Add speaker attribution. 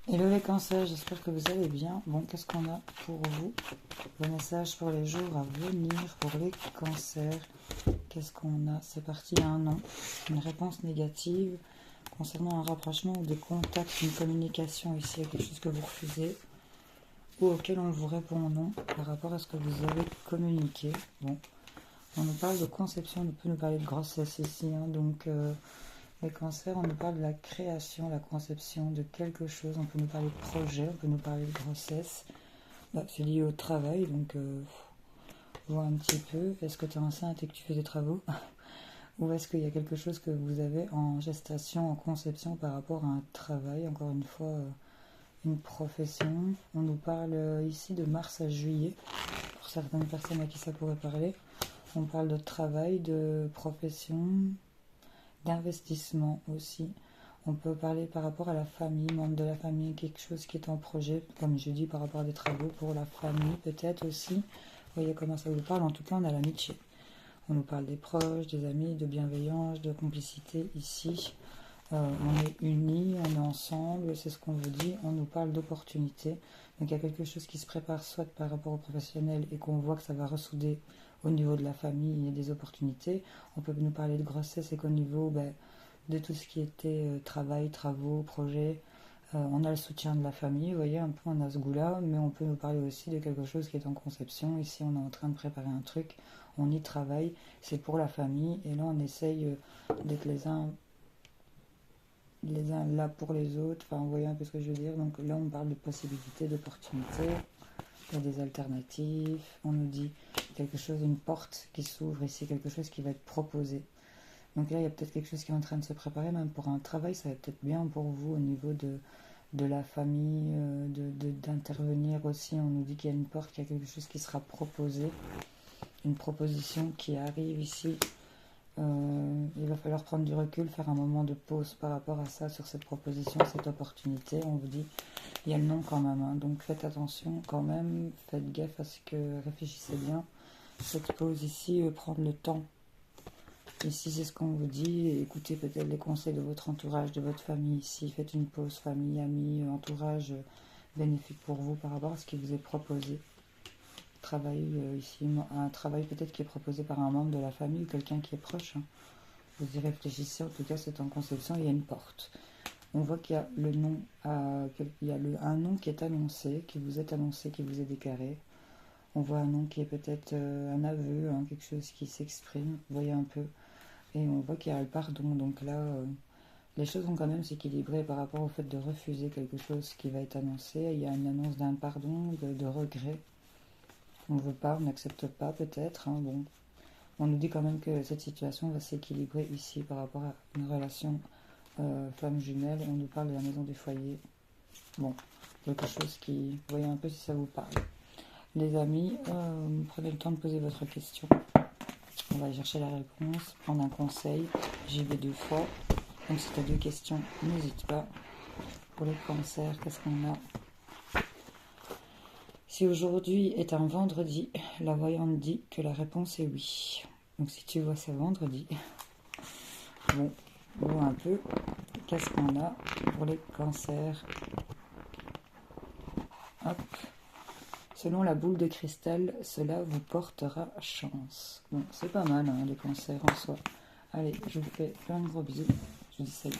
Speaker 1: Hello les cancers, j'espère que vous allez bien. Bon, qu'est-ce qu'on a pour vous? Le message pour les jours à venir pour les cancers. Qu'est-ce qu'on a? C'est parti, il y a un non. Une réponse négative concernant un rapprochement ou des contacts, une communication ici. Il y a quelque chose que vous refusez ou auquel on vous répond non par rapport à ce que vous avez communiqué. Bon, on nous parle de conception, on peut nous parler de grossesse ici. Donc, les cancers, on nous parle de la création, la conception de quelque chose. On peut nous parler de projet, on peut nous parler de grossesse. C'est lié au travail, donc vois un petit peu. Est-ce que tu es enceinte et que tu fais des travaux? Ou est-ce qu'il y a quelque chose que vous avez en gestation, en conception par rapport à un travail? Encore une fois, une profession. On nous parle ici de mars à juillet, pour certaines personnes à qui ça pourrait parler. On parle de travail, de profession, d'investissement aussi. On peut parler par rapport à la famille, membre de la famille, quelque chose qui est en projet, comme je dis, par rapport à des travaux pour la famille, peut-être aussi. Vous voyez comment ça vous parle. En tout cas, on a l'amitié. On nous parle des proches, des amis, de bienveillance, de complicité ici. On est unis, on est ensemble, c'est ce qu'on vous dit. On nous parle d'opportunités. Donc il y a quelque chose qui se prépare soit par rapport au professionnel et qu'on voit que ça va ressouder au niveau de la famille, il y a des opportunités. On peut nous parler de grossesse et qu'au niveau de tout ce qui était travail, travaux, projets, on a le soutien de la famille, vous voyez, un peu on a ce goût-là, mais on peut nous parler aussi de quelque chose qui est en conception. Ici, on est en train de préparer un truc, on y travaille, c'est pour la famille, et là, on essaye d'être les uns là pour les autres, enfin, vous voyez un peu ce que je veux dire. Donc là, on parle de possibilités, d'opportunités, il y a des alternatives, on nous dit quelque chose, une porte qui s'ouvre ici, quelque chose qui va être proposé. Donc là, il y a peut-être quelque chose qui est en train de se préparer, même pour un travail, ça va peut-être bien pour vous au niveau de la famille, d'intervenir aussi. On nous dit qu'il y a une porte, qu'il y a quelque chose qui sera proposé, une proposition qui arrive ici. Il va falloir prendre du recul, faire un moment de pause par rapport à ça, sur cette proposition, cette opportunité. On vous dit, il y a le non quand même, donc faites attention quand même, faites gaffe à ce que, réfléchissez bien. Cette pause ici, prendre le temps. Ici, c'est ce qu'on vous dit. Écoutez peut-être les conseils de votre entourage, de votre famille ici. Faites une pause, famille, amis, entourage bénéfique pour vous par rapport à ce qui vous est proposé. Travail ici, un travail peut-être qui est proposé par un membre de la famille ou quelqu'un qui est proche. Vous y réfléchissez, en tout cas c'est en conception, il y a une porte. On voit qu'il y a le nom, il y a un nom qui est annoncé, qui vous est annoncé, qui vous est déclaré. On voit un nom qui est peut-être un aveu, quelque chose qui s'exprime, vous voyez un peu. Et on voit qu'il y a le pardon, donc là, les choses vont quand même s'équilibrer par rapport au fait de refuser quelque chose qui va être annoncé. Il y a une annonce d'un pardon, de regret. On ne veut pas, on n'accepte pas peut-être. Bon, on nous dit quand même que cette situation va s'équilibrer ici par rapport à une relation femme jumelle. On nous parle de la maison du foyer. Bon, quelque chose qui... Vous voyez un peu si ça vous parle. Les amis, prenez le temps de poser votre question. On va chercher la réponse, prendre un conseil. J'y vais 2 fois. Donc si tu as 2 questions, n'hésite pas. Pour les cancers, qu'est-ce qu'on a? Si aujourd'hui est un vendredi, la voyante dit que la réponse est oui. Donc si tu vois c'est vendredi, bon, on voit un peu qu'est-ce qu'on a pour les cancers. Hop. Selon la boule de cristal, cela vous portera chance. Bon, c'est pas mal les cancers en soi. Allez, je vous fais plein de gros bisous. Je vous dis salut.